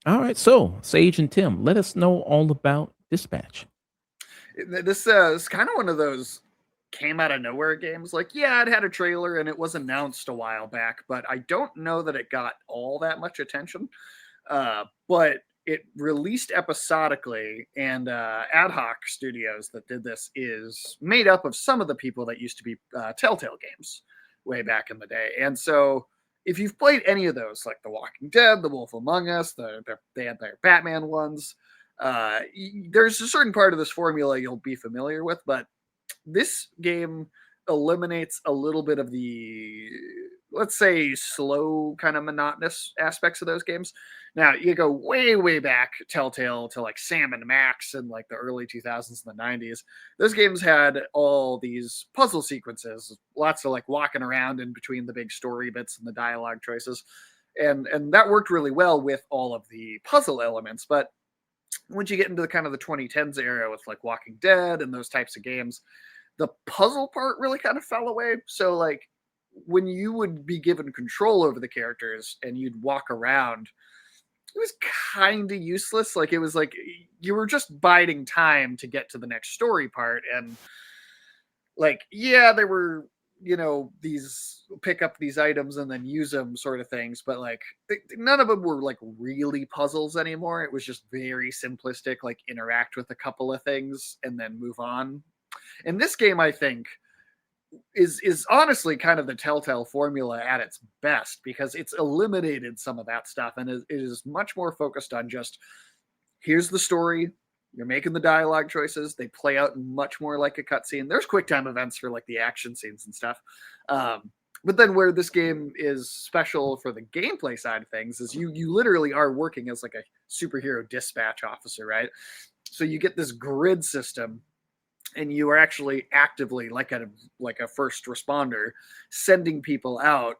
All right, so Sage and Tim, let us know all about Dispatch. This is kind of one of those came out of nowhere games. Like, yeah, it had a trailer and it was announced a while back, but I don't know that it got all that much attention. But it released episodically, and Ad Hoc Studios that did this is made up of some of the people that used to be Telltale Games way back in the day. And so, if you've played any of those, like The Walking Dead, The Wolf Among Us, they had their Batman ones, there's a certain part of this formula you'll be familiar with, but this game eliminates a little bit of the, let's say, slow kind of monotonous aspects of those games. Now you go way back Telltale to like Sam and Max in like the early 2000s and the 90s. Those games had all these puzzle sequences, lots of like walking around in between the big story bits and the dialogue choices, and that worked really well with all of the puzzle elements. But once you get into the kind of the 2010s era with like Walking Dead and those types of games, the puzzle part really kind of fell away. So like when you would be given control over the characters and you'd walk around, it was kind of useless. Like it was like you were just biding time to get to the next story part. And like, yeah, there were, these pick up these items and then use them sort of things, but like none of them were like really puzzles anymore. It was just very simplistic, like interact with a couple of things and then move on. And this game, I think, is honestly kind of the Telltale formula at its best, because it's eliminated some of that stuff and it is much more focused on just here's the story. You're making the dialogue choices. They play out much more like a cutscene. There's quick time events for like the action scenes and stuff. But then where this game is special for the gameplay side of things is you literally are working as like a superhero dispatch officer, right? So you get this grid system and you are actually actively like a first responder sending people out,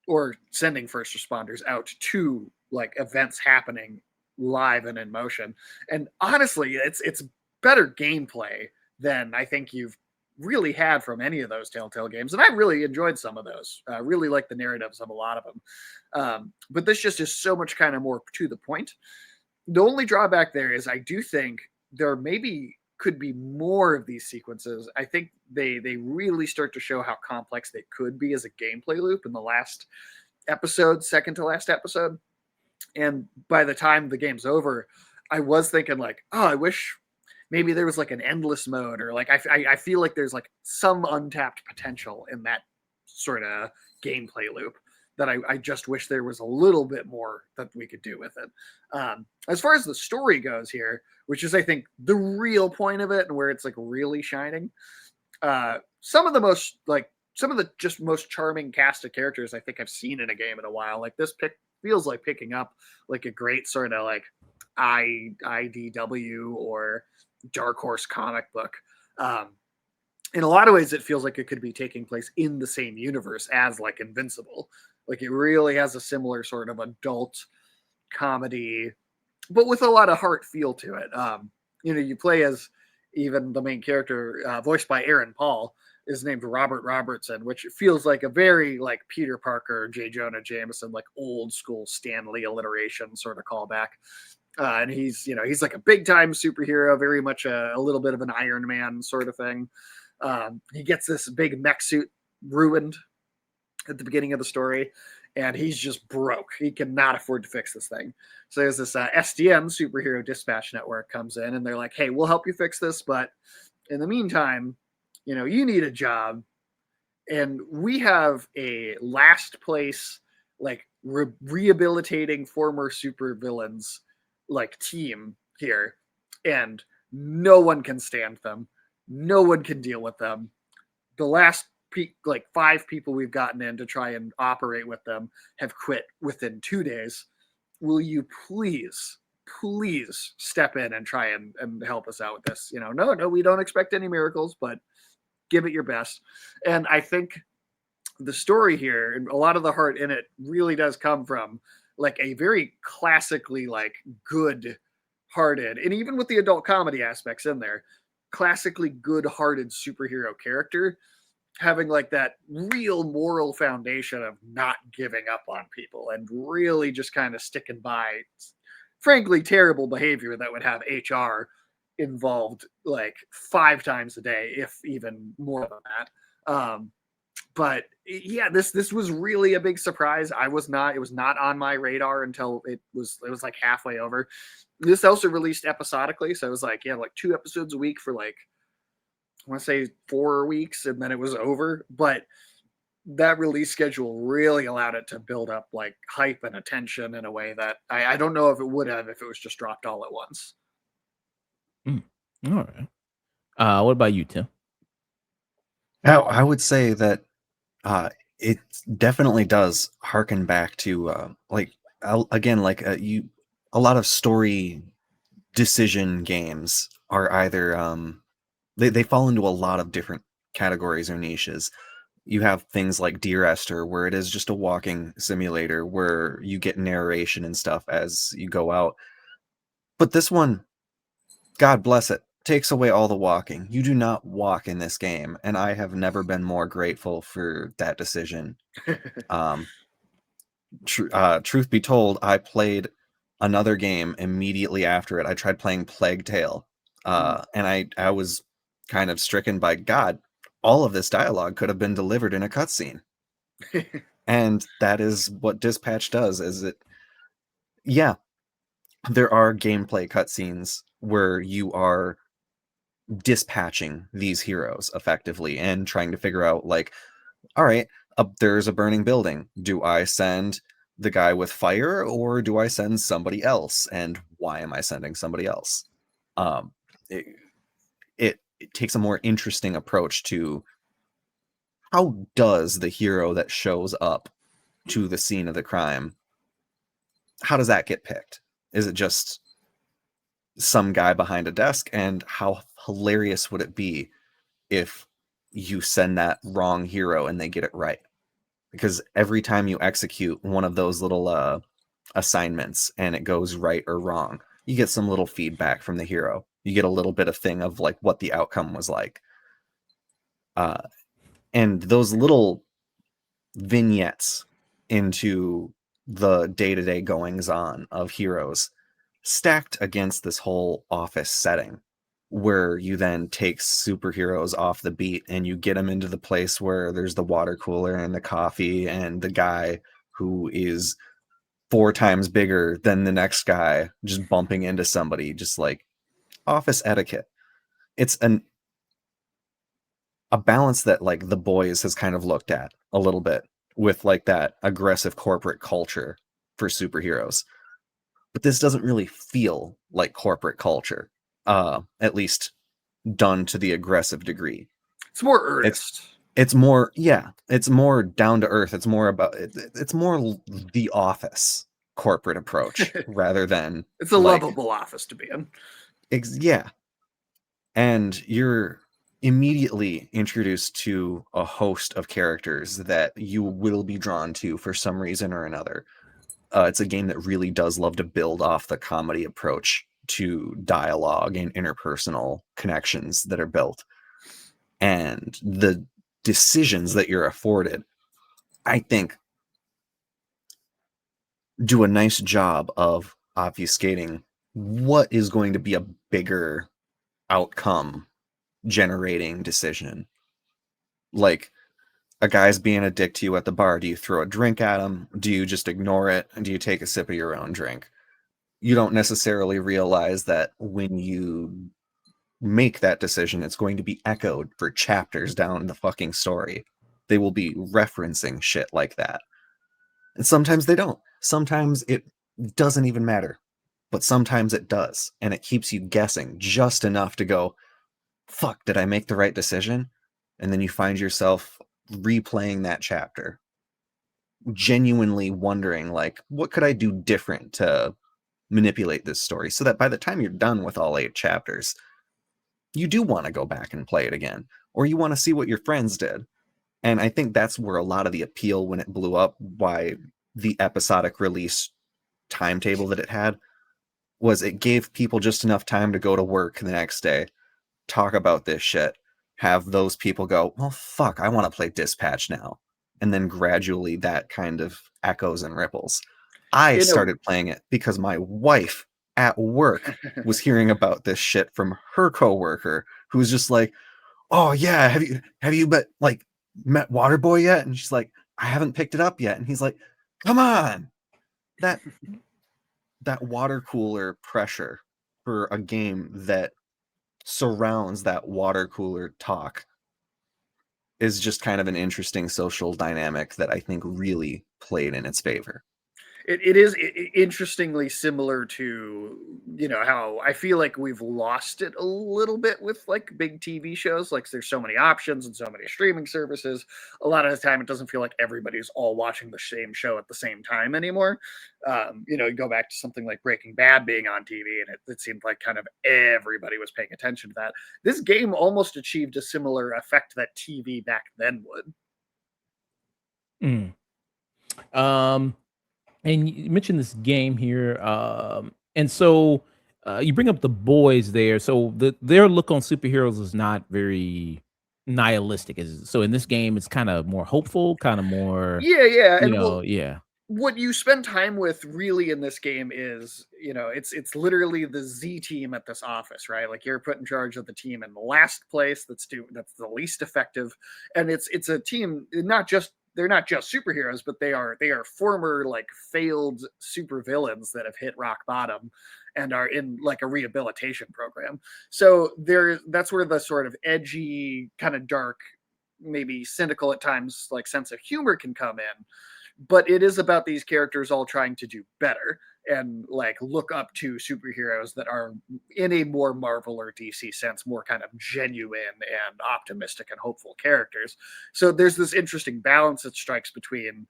or sending first responders out to like events happening live and in motion. And honestly, it's better gameplay than I think you've really had from any of those Telltale games. And I really enjoyed some of those. I really like the narratives of a lot of them. But this just is so much kind of more to the point. The only drawback there is I do think there maybe could be more of these sequences. I think they really start to show how complex they could be as a gameplay loop in the last episode, second to last episode. And by the time the game's over, I was thinking like, oh, I wish maybe there was like an endless mode, or like I feel like there's like some untapped potential in that sort of gameplay loop that I just wish there was a little bit more that we could do with it. As far as the story goes here, which is I think the real point of it and where it's like really shining, some of the just most charming cast of characters I think I've seen in a game in a while. Like this pick feels like picking up like a great sort of like IDW or Dark Horse comic book. In a lot of ways, it feels like it could be taking place in the same universe as like Invincible. Like it really has a similar sort of adult comedy, but with a lot of heart feel to it. You play as even the main character, voiced by Aaron Paul, is named Robert Robertson, which feels like a very like Peter Parker, J. Jonah Jameson, like old school Stan Lee alliteration sort of callback. And he's like a big time superhero, very much a little bit of an Iron Man sort of thing. He gets this big mech suit ruined at the beginning of the story, and he's just broke. He cannot afford to fix this thing. So there's this SDN, Superhero Dispatch Network, comes in, and they're like, hey, we'll help you fix this, but in the meantime, you need a job, and we have a last place, like rehabilitating former supervillains, like team here, and no one can stand them. No one can deal with them. The last like 5 people we've gotten in to try and operate with them have quit within 2 days. Will you please step in and try and help us out with this? No, we don't expect any miracles, but give it your best. And I think the story here and a lot of the heart in it really does come from like a very classically like good hearted, and even with the adult comedy aspects in there, classically good hearted superhero character having like that real moral foundation of not giving up on people and really just kind of sticking by frankly terrible behavior that would have HR involved like 5 times a day, if even more than that. But yeah, this was really a big surprise. I was not It was not on my radar until it was like halfway over. This also released episodically, so it was like, yeah, like 2 episodes a week for like, I want to say 4 weeks, and then it was over. But that release schedule really allowed it to build up like hype and attention in a way that I don't know if it would have if it was just dropped all at once. Mm. All right. What about you, Tim? Now, I would say that it definitely does harken back to like again, like a lot of story decision games are either they fall into a lot of different categories or niches. You have things like Dear Esther, where it is just a walking simulator where you get narration and stuff as you go out. But this one, God bless it, takes away all the walking. You do not walk in this game, and I have never been more grateful for that decision. Um, truth be told, I played another game immediately after it. I tried playing Plague Tale, and I was kind of stricken by, God, all of this dialogue could have been delivered in a cutscene. And that is what Dispatch does, is it, yeah, there are gameplay cutscenes where you are dispatching these heroes effectively and trying to figure out, like, all right, there's a burning building. Do I send the guy with fire, or do I send somebody else? And why am I sending somebody else? Um, it, it takes a more interesting approach to how does the hero that shows up to the scene of the crime, how does that get picked? Is it just some guy behind a desk? And how hilarious would it be if you send that wrong hero and they get it right? Because every time you execute one of those little assignments and it goes right or wrong, you get some little feedback from the hero. You get a little bit of thing of like what the outcome was like. And those little vignettes into the day-to-day goings on of heroes stacked against this whole office setting, where you then take superheroes off the beat and you get them into the place where there's the water cooler and the coffee and the guy who is 4 times bigger than the next guy just bumping into somebody, just like office etiquette. It's a balance that like The Boys has kind of looked at a little bit with like that aggressive corporate culture for superheroes. But this doesn't really feel like corporate culture, at least done to the aggressive degree. It's more earnest. It's more, yeah, it's more down to earth. It's more about it's more The Office corporate approach rather than It's a like, lovable office to be in. yeah. And you're immediately introduced to a host of characters that you will be drawn to for some reason or another. It's a game that really does love to build off the comedy approach to dialogue and interpersonal connections that are built. And the decisions that you're afforded, I think, do a nice job of obfuscating what is going to be a bigger outcome generating decision. Like, a guy's being a dick to you at the bar. Do you throw a drink at him? Do you just ignore it? Do you take a sip of your own drink? You don't necessarily realize that when you make that decision, it's going to be echoed for chapters down the fucking story. They will be referencing shit like that. And sometimes they don't. Sometimes it doesn't even matter. But sometimes it does. And it keeps you guessing just enough to go, fuck, did I make the right decision? And then you find yourself replaying that chapter, genuinely wondering, like, what could I do different to manipulate this story so that by the time you're done with all 8 chapters, you do want to go back and play it again, or you want to see what your friends did. And I think that's where a lot of the appeal when it blew up, why the episodic release timetable that it had was it gave people just enough time to go to work the next day, talk about this shit, have those people go, well, fuck, I want to play Dispatch now. And then gradually that kind of echoes and ripples. I In a started playing it because my wife at work was hearing about this shit from her coworker who was just like, oh yeah, have you met Waterboy yet? And she's like, I haven't picked it up yet. And he's like, come on. That that water cooler pressure for a game that surrounds that water cooler talk is just kind of an interesting social dynamic that I think really played in its favor. it is interestingly similar to, how I feel like we've lost it a little bit with like big TV shows. Like there's so many options and so many streaming services. A lot of the time, it doesn't feel like everybody's all watching the same show at the same time anymore. You go back to something like Breaking Bad being on TV, and it seemed like kind of everybody was paying attention to that. This game almost achieved a similar effect that TV back then would. Mm. Um, and you mentioned this game here, and so you bring up the boys there. So their look on superheroes is not very nihilistic. So in this game, it's kind of more hopeful, kind of more, Yeah, yeah, and yeah. what you spend time with really in this game is, it's literally the Z team at this office, right? Like you're put in charge of the team in the last place that's the least effective, and it's a team they're not just superheroes, but they are former like failed supervillains that have hit rock bottom and are in like a rehabilitation program. So that's where the sort of edgy, kind of dark, maybe cynical at times, like sense of humor can come in, but it is about these characters all trying to do better and like look up to superheroes that are in a more Marvel or DC sense, more kind of genuine and optimistic and hopeful characters. So there's this interesting balance that strikes between,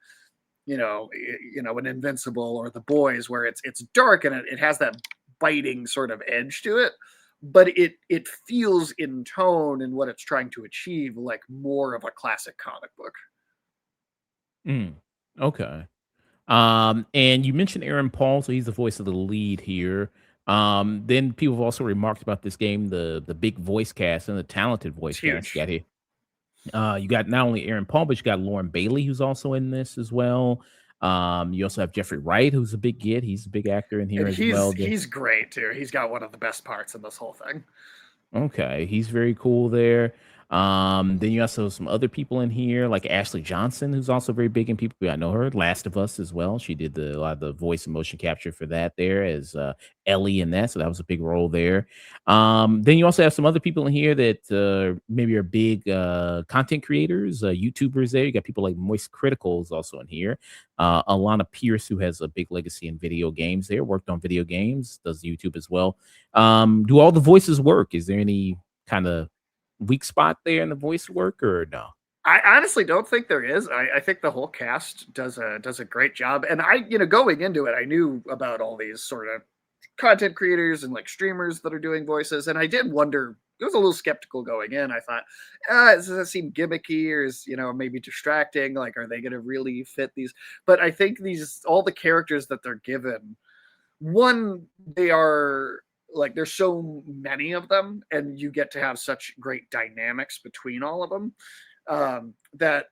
an Invincible or the Boys, where it's dark and it has that biting sort of edge to it, but it feels in tone and what it's trying to achieve like more of a classic comic book. Mm. Okay. And you mentioned Aaron Paul, so he's the voice of the lead here. Then people have also remarked about this game, the big voice cast and the talented It's voice cast you huge. got here. You got not only Aaron Paul, but you got Lauren Bailey, who's also in this as well. You also have Jeffrey Wright, who's a big get. He's a big actor in here And as he's well. he's great too. He's got one of the best parts in this whole thing. Okay, he's very cool there. Then you also have some other people in here, like Ashley Johnson, who's also very big in people. I know her, Last of Us as well. She did a lot of the voice and motion capture for that there as Ellie in that, so that was a big role there. Then you also have some other people in here that maybe are big content creators, YouTubers. There, you got people like Moist Critical is also in here. Alana Pierce, who has a big legacy in video games. There, worked on video games, does YouTube as well. Do all the voices work? Is there any kind of weak spot there in the voice work or no? I honestly don't think there is. I think the whole cast does a great job. And going into it, I knew about all these sort of content creators and like streamers that are doing voices, and I did wonder. I was a little skeptical going in. I thought, does that seem gimmicky, or is maybe distracting? Like, are they going to really fit these? But I think all the characters that they're given, one, they are like there's so many of them, and you get to have such great dynamics between all of them, that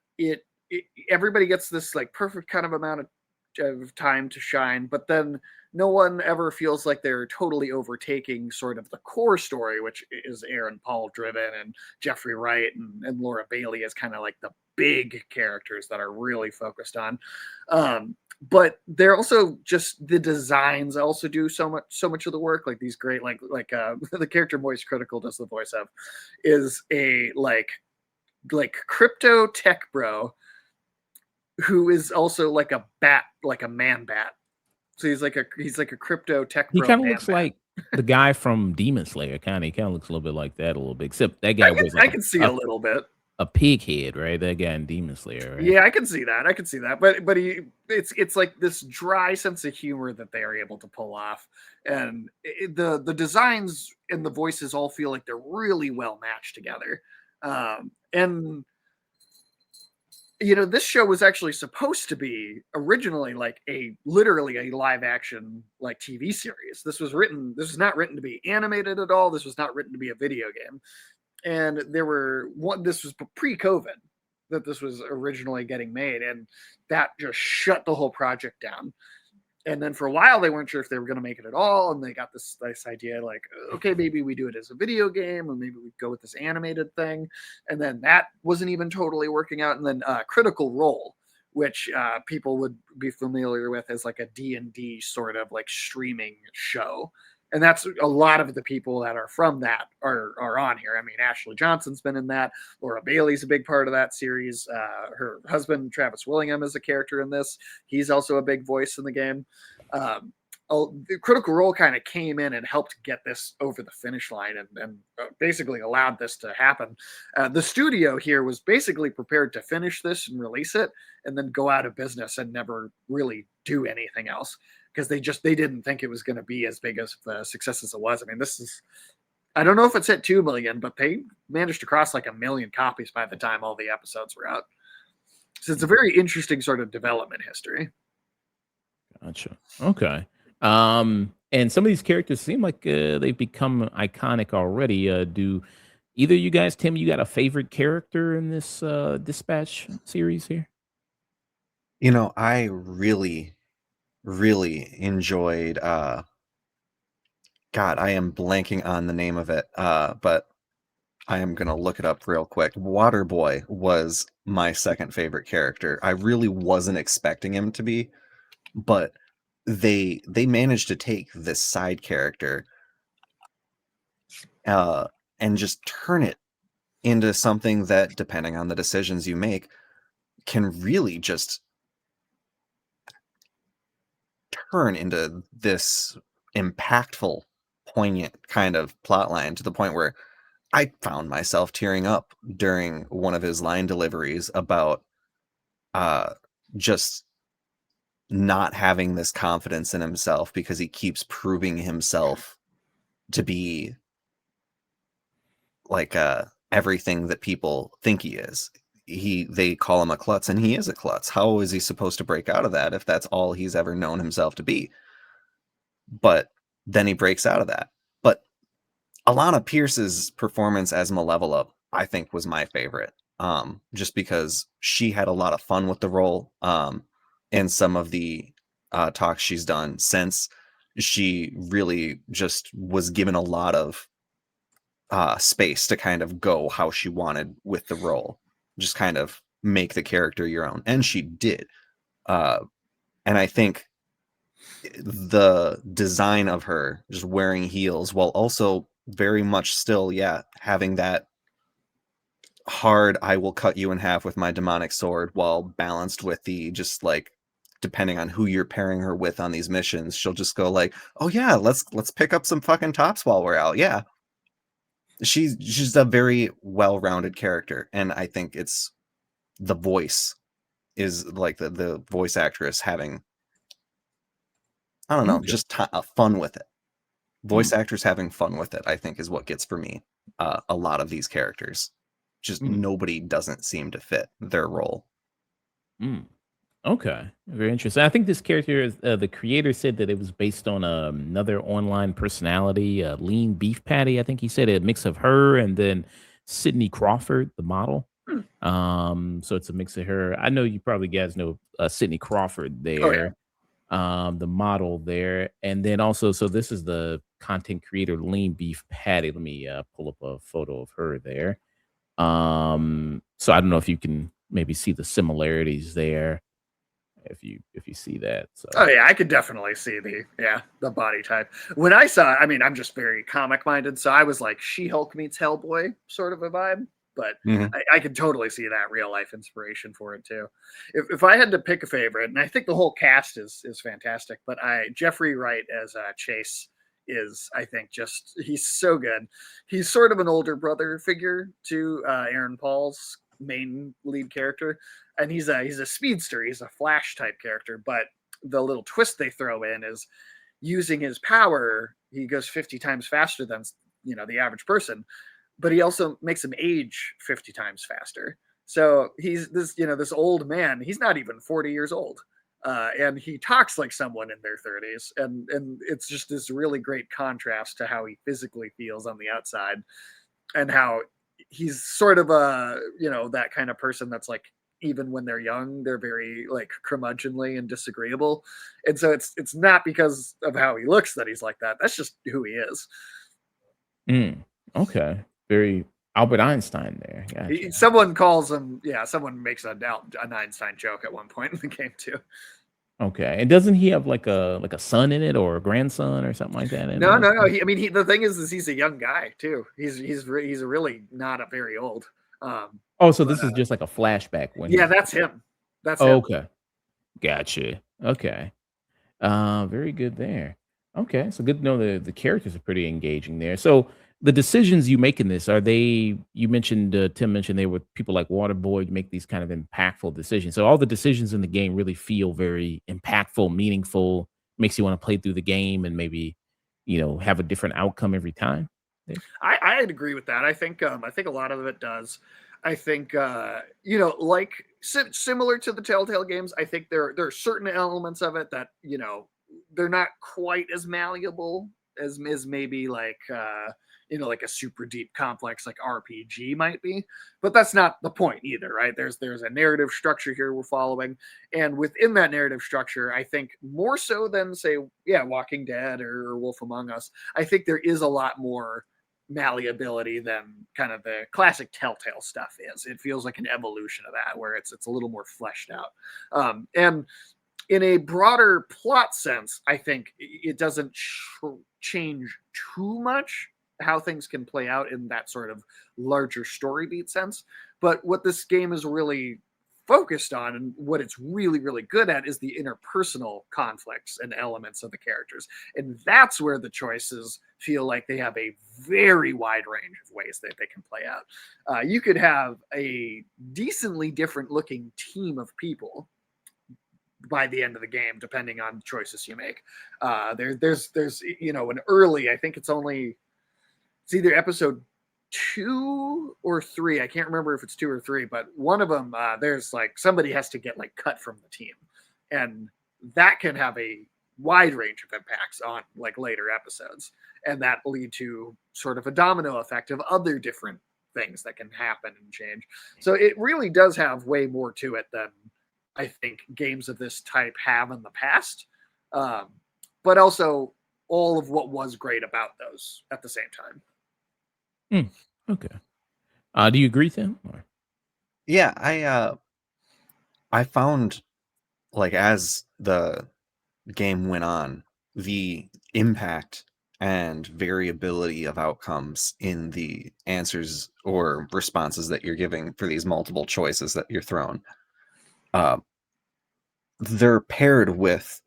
everybody gets this like perfect kind of amount of time to shine, but then no one ever feels like they're totally overtaking sort of the core story, which is Aaron Paul driven, and Jeffrey Wright and Laura Bailey is kind of like the big characters that are really focused on. But they're also just the designs also do so much of the work. Like these great the character Moist Critical does the voice of is a like crypto tech bro who is also like a bat, like a man bat. So he's like a crypto tech He bro kind of man looks bat. like the guy from Demon Slayer. He kind of looks a little bit like that a little bit. Except that I guy can wears I like can see a little bit. a pig head, right? That guy in Demon Slayer, right? Yeah, I can see that. I can see that. But it's like this dry sense of humor that they are able to pull off, and the designs and the voices all feel like they're really well matched together. And this show was actually supposed to be originally like literally a live action like TV series. This was not written to be animated at all. This was not written to be a video game. And this was pre-COVID that this was originally getting made, and that just shut the whole project down. And then for a while they weren't sure if they were going to make it at all, and they got this idea like, okay, maybe we do it as a video game, or maybe we go with this animated thing. And then that wasn't even totally working out. And then Critical Role, which people would be familiar with as like a D&D sort of like streaming show, and that's a lot of the people that are from that are on here. I mean, Ashley Johnson's been in that. Laura Bailey's a big part of that series. Her husband, Travis Willingham, is a character in this. He's also a big voice in the game. The Critical Role kind of came in and helped get this over the finish line and basically allowed this to happen. The studio here was basically prepared to finish this and release it and then go out of business and never really do anything else, because they didn't think it was going to be as big as the success as it was. I mean, I don't know if it's hit 2 million, but they managed to cross like 1 million copies by the time all the episodes were out. So it's a very interesting sort of development history. Gotcha. Okay. And some of these characters seem like they've become iconic already. Do either you guys, Tim, you got a favorite character in this Dispatch series here? I really enjoyed God, I am blanking on the name of it, but I am gonna look it up real quick. Waterboy was my second favorite character. I really wasn't expecting him to be, but they managed to take this side character and just turn it into something that, depending on the decisions you make, can really just turn into this impactful, poignant kind of plotline, to the point where I found myself tearing up during one of his line deliveries about just not having this confidence in himself because he keeps proving himself to be like everything that people think he is. They call him a klutz, and he is a klutz. How is he supposed to break out of that if that's all he's ever known himself to be? But then he breaks out of that. But Alana Pierce's performance as Malevola, I think, was my favorite. Just because she had a lot of fun with the role. In some of the talks she's done since, she really just was given a lot of space to kind of go how she wanted with the role. Just kind of make the character your own. And she did. And I think the design of her just wearing heels while also very much still, having that hard, I will cut you in half with my demonic sword, while balanced with the just like, depending on who you're pairing her with on these missions, she'll just go like, oh yeah, let's pick up some fucking tops while we're out. Yeah. She's just a very well-rounded character. And I think it's the voice is like the voice actress having, I don't know, Okay. just fun with it. Voice actors having fun with it, I think, is what gets for me a lot of these characters. Just nobody doesn't seem to fit their role. Okay, very interesting. I think this character is the creator said that it was based on another online personality, Lean Beef Patty. I think he said a mix of her and then Sydney Crawford, the model. So it's a mix of her. I know you probably guys know Sydney Crawford Oh yeah. there, the model there, and then also, so this is the content creator Lean Beef Patty. Let me pull up a photo of her there. So I don't know if you can maybe see the similarities there, if you see that. So Oh yeah, I could definitely see the body type. When I saw it, I mean, I'm just very comic minded, so I was like She-Hulk meets Hellboy sort of a vibe. But I could totally see that real life inspiration for it too. If I had to pick a favorite, and I think the whole cast is fantastic, but Jeffrey Wright as Chase is, I think, just he's so good. He's sort of an older brother figure to Aaron Paul's main lead character, and he's a speedster. He's a Flash type character, but the little twist they throw in is using his power. He goes 50 times faster than the average person, but he also makes him age 50 times faster. So he's this old man. He's not even 40 years old. And he talks like someone in their 30s, and it's just this really great contrast to how he physically feels on the outside, and how he's sort of that kind of person that's like, even when they're young, they're very like curmudgeonly and disagreeable, and so it's not because of how he looks that he's like that. That's just who he is. Mm, okay. Very Albert Einstein there. Gotcha. Someone calls him, yeah. Someone makes an Einstein joke at one point in the game too. Okay. And doesn't he have like a son in it or a grandson or something like that in No, it? no, no. The thing is he's a young guy too. He's really not a very old. Oh, so But this is just like a flashback when yeah, he's that's him. That's Oh, him. okay. Gotcha. Okay. Very good there. Okay, so good to know the characters are pretty engaging there. So the decisions you make in this are they? You mentioned Tim mentioned they were people like Waterboy make these kind of impactful decisions. So all the decisions in the game really feel very impactful, meaningful, makes you want to play through the game and maybe have a different outcome every time. There? I'd agree with that. I think a lot of it does. I think like similar to the Telltale games. I think there are certain elements of it that they're not quite as malleable as maybe like like a super deep complex like RPG might be. But that's not the point either, right? There's a narrative structure here we're following, and within that narrative structure, I think more so than say Walking Dead or Wolf Among Us, I think there is a lot more malleability than kind of the classic Telltale stuff is. It feels like an evolution of that, where it's a little more fleshed out. And in a broader plot sense, I think it doesn't change too much how things can play out in that sort of larger story beat sense. But what this game is really focused on, and what it's really really good at, is the interpersonal conflicts and elements of the characters, and that's where the choices feel like they have a very wide range of ways that they can play out. You could have a decently different looking team of people by the end of the game, depending on choices you make. There's an early, I think it's either episode 2 or 3. I can't remember if it's 2 or 3, but one of them, there's like somebody has to get like cut from the team, and that can have a wide range of impacts on like later episodes, and that lead to sort of a domino effect of other different things that can happen and change. So it really does have way more to it than I think games of this type have in the past, um, but also all of what was great about those at the same time. Hmm, okay. Do you agree, Tim? Or- Yeah, I found, like, as the game went on, the impact and variability of outcomes in the answers or responses that you're giving for these multiple choices that you're thrown, uh, they're paired with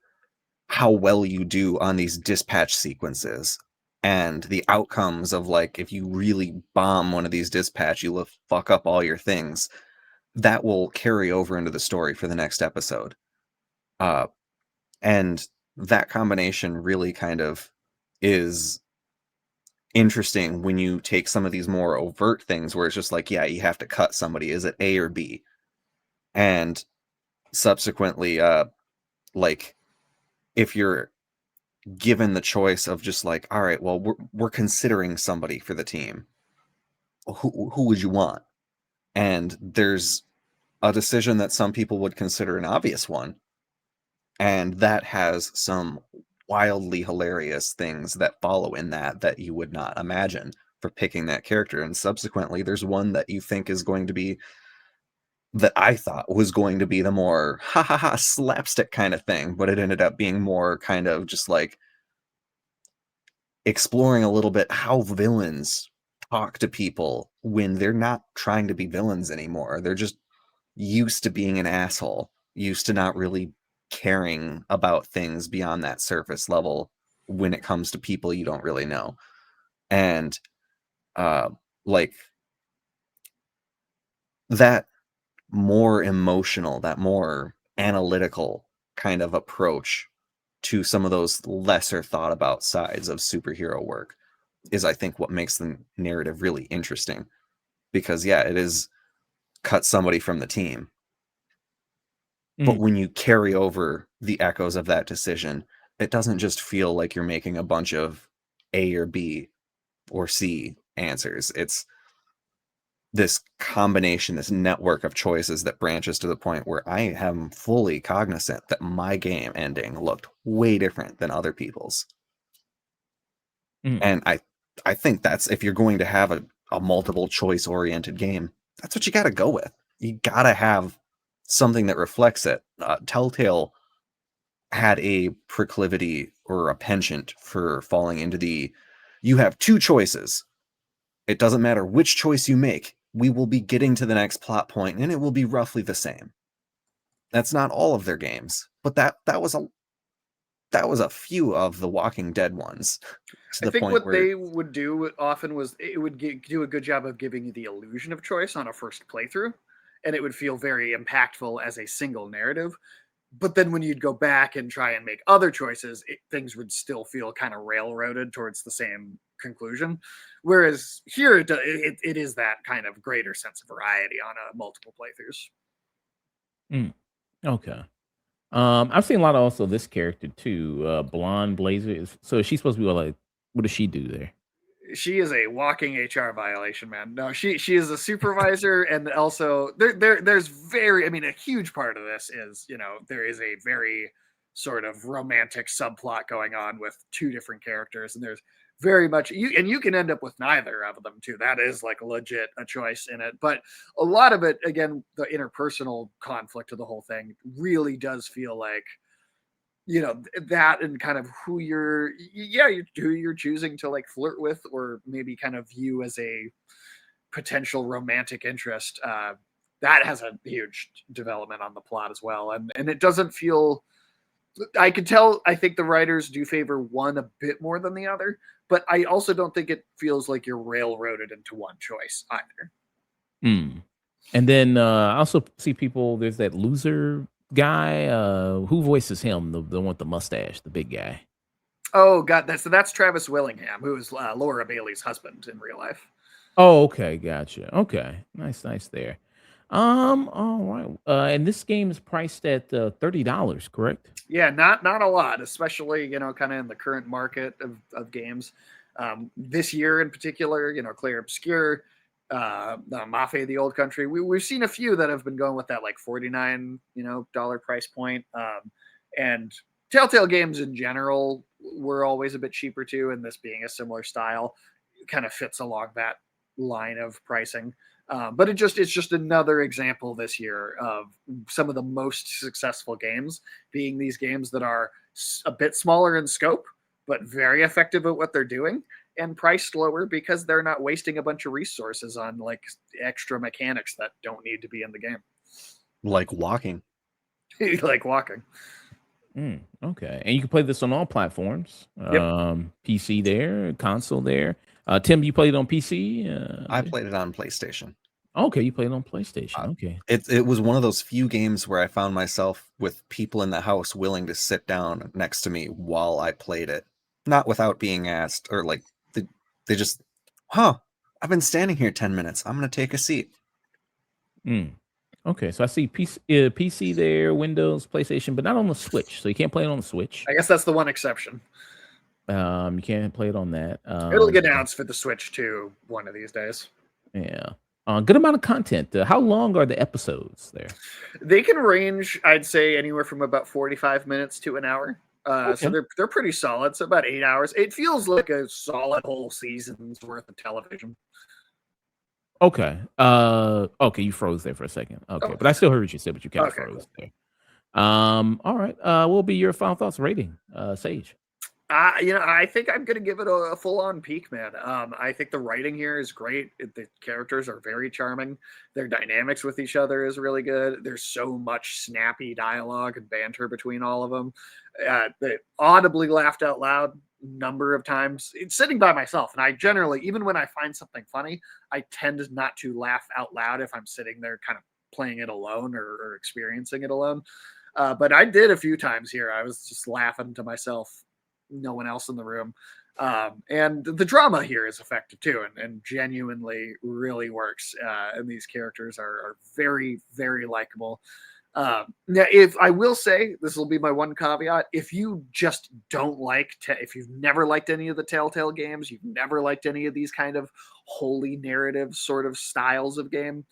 how well you do on these dispatch sequences and the outcomes of, like, if you really bomb one of these dispatch, you'll fuck up all your things. That will carry over into the story for the next episode. Uh, and that combination really kind of is interesting when you take some of these more overt things where it's just like, yeah, you have to cut somebody. Is it A or B? And subsequently, like, if you're given the choice of just like, all right, well, we're considering somebody for the team, who would you want? And there's a decision that some people would consider an obvious one, and that has some wildly hilarious things that follow in that you would not imagine for picking that character. And subsequently, there's one that you think is going to be, that I thought was going to be the more ha ha ha slapstick kind of thing, but it ended up being more kind of just like exploring a little bit how villains talk to people when they're not trying to be villains anymore. They're just used to being an asshole, used to not really caring about things beyond that surface level when it comes to people you don't really know. And uh like that more emotional, that more analytical kind of approach to some of those lesser thought about sides of superhero work is, I think, what makes the narrative really interesting. Because yeah, it is cut somebody from the team. But Mm. when you carry over the echoes of that decision, it doesn't just feel like you're making a bunch of A or B or C answers. It's this combination, this network of choices that branches to the point where I am fully cognizant that my game ending looked way different than other people's. Mm. And I think that's, if you're going to have a multiple choice oriented game, that's what you got to go with. You got to have something that reflects it. Telltale had a proclivity or a penchant for falling into you have two choices. It doesn't matter which choice you make. We will be getting to the next plot point and it will be roughly the same. That's not all of their games, but that was a few of the Walking Dead ones. To I the think point what where they would do often was it would do a good job of giving you the illusion of choice on a first playthrough, and it would feel very impactful as a single narrative. But then when you'd go back and try and make other choices, things would still feel kind of railroaded towards the same conclusion. Whereas here, it is that kind of greater sense of variety on a multiple playthroughs. Mm. Okay. I've seen a lot of also this character too. Blonde Blazer. So she's supposed to be like, what does she do there? She is a walking HR violation, man. No, she is a supervisor, and also there's very, I mean, a huge part of this is, there is a very sort of romantic subplot going on with two different characters, and there's very much you can end up with neither of them too. That is like legit a choice in it, but a lot of it, again, the interpersonal conflict of the whole thing really does feel like, that, and kind of who you're choosing to like flirt with or maybe kind of view as a potential romantic interest. That has a huge development on the plot as well, and it doesn't feel, I could tell, I think the writers do favor one a bit more than the other, but I also don't think it feels like you're railroaded into one choice either. Mm. And then I also see people. There's that loser guy. Who voices him? The one with the mustache, the big guy. Oh god, that's Travis Willingham, who is Laura Bailey's husband in real life. Oh, okay, gotcha. Okay, nice, nice there. All right. And this game is priced at $30, correct? Yeah, not a lot, especially kind of in the current market of games. This year in particular, Clear Obscure, Mafia: The Old Country. We've seen a few that have been going with that like $49 dollar price point. And Telltale games in general were always a bit cheaper too, and this being a similar style kind of fits along that line of pricing. But it's just another example this year of some of the most successful games being these games that are a bit smaller in scope, but very effective at what they're doing and priced lower because they're not wasting a bunch of resources on like extra mechanics that don't need to be in the game. like walking. Like walking. Okay, and you can play this on all platforms. Yep. PC there, console there. Tim, you played on PC. I played it on PlayStation. Okay, you played on PlayStation. Uh, Okay. it was one of those few games where I found myself with people in the house willing to sit down next to me while I played it, not without being asked, or like they just, I've been standing here 10 minutes. I'm gonna take a seat. Mm. Okay, so I see PC there, Windows, PlayStation, but not on the Switch. So you can't play it on the Switch. I guess that's the one exception. You can't play it on that. It'll get announced for the Switch too one of these days. Yeah. Good amount of content. How long are the episodes there? They can range, I'd say, anywhere from about 45 minutes to an hour. So Okay. they're pretty solid. So about 8 hours. It feels like a solid whole season's worth of television. Okay. Okay, you froze there for a second. Okay, Oh, but I still heard what you said, but you kind of okay, froze cool. there. All right. What will be your final thoughts rating? Sage. I think I'm gonna give it a full-on peak, man. I think the writing here is great. The characters are very charming. Their dynamics with each other is really good. There's so much snappy dialogue and banter between all of them. They audibly laughed out loud number of times. It's sitting by myself, and I generally, even when I find something funny, I tend not to laugh out loud if I'm sitting there kind of playing it alone or experiencing it alone. But I did a few times here. I was just laughing to myself. no one else in the room. And the drama here is effective too, and genuinely really works. And these characters are very, very likable. Now, if I will say, this will be my one caveat: if you just don't like, if you've never liked any of the Telltale games, you've never liked any of these kind of holy narrative sort of styles of game,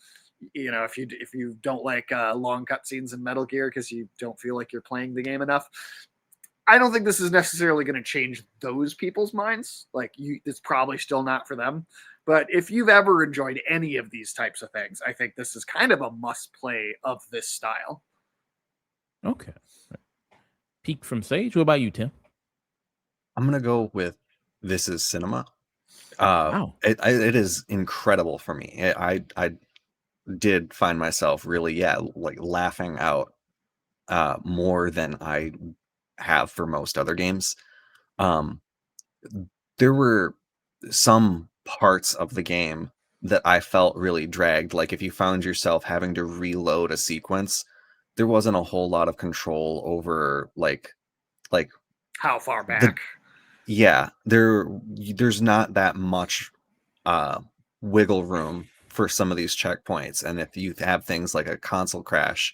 if you don't like long cutscenes in Metal Gear because you don't feel like you're playing the game enough, I don't think this is necessarily going to change those people's minds. Like, it's probably still not for them. But if you've ever enjoyed any of these types of things, I think this is kind of a must play of this style. Okay. Peak from Sage. What about you, Tim? I'm gonna go with This Is Cinema. Wow. It is incredible for me. I did find myself really, like laughing out more than I have for most other games. Um, there were some parts of the game that I felt really dragged. Like if you found yourself having to reload a sequence, there wasn't a whole lot of control over like How far the back? yeah, there's not that much wiggle room for some of these checkpoints. And if you have things like a console crash,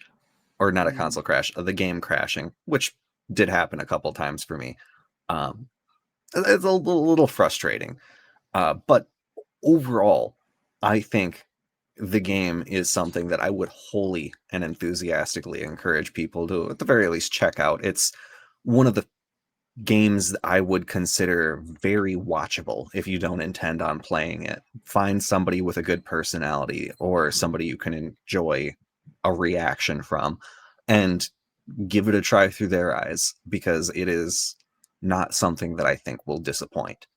or not a console crash, the game crashing, which did happen a couple times for me, it's a little frustrating. But overall, I think the game is something that I would wholly and enthusiastically encourage people to, at the very least, check out. It's one of the games that I would consider very watchable if you don't intend on playing it. Find somebody with a good personality or somebody you can enjoy a reaction from and give it a try through their eyes, because it is not something that I think will disappoint.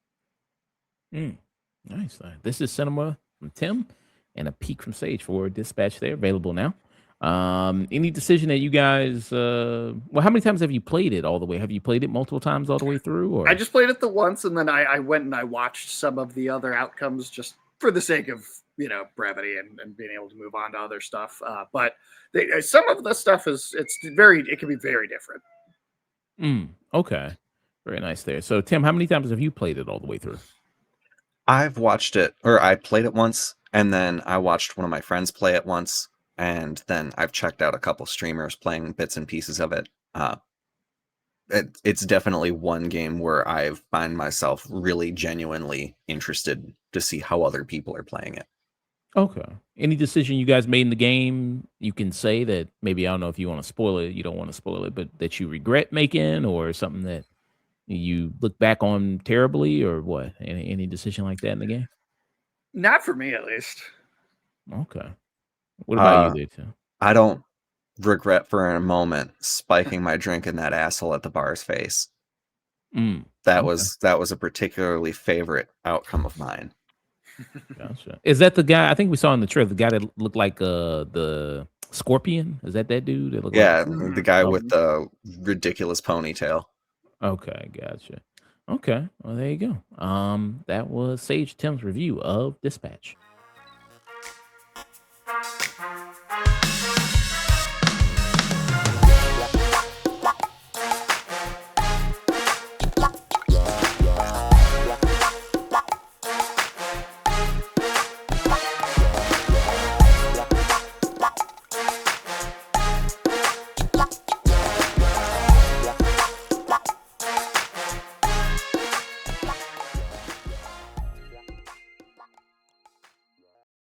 Nice. This is Cinema from Tim and a peek from Sage for Dispatch. They're available now. Any decision that you guys well, how many times have you played it all the way? Have you played it multiple times all the way through? Or I just played it the once, and then I went and I watched some of the other outcomes just for the sake of brevity and being able to move on to other stuff. But some of the stuff it can be very different. Okay. Very nice there. So Tim, how many times have you played it all the way through? I've watched it, or I played it once, and then I watched one of my friends play it once, and then I've checked out a couple streamers playing bits and pieces of it. It's definitely one game where I find myself really genuinely interested to see how other people are playing it. Okay. Any decision you guys made in the game, you can say that maybe, I don't know if you want to spoil it, you don't want to spoil it, but that you regret making, or something that you look back on terribly, or what? Any decision like that in the game? Not for me, at least. Okay. What about you Uh, there, Tim? I don't regret for a moment spiking my drink in that asshole at the bar's face. That Okay. was a particularly favorite outcome of mine. Gotcha. Is that the guy? I think we saw in the trailer the guy that looked like the Scorpion. Is that dude that looked like? Yeah, the guy Oh, with the ridiculous ponytail. okay, gotcha. Okay, well there you go. That was Sage Tim's review of Dispatch.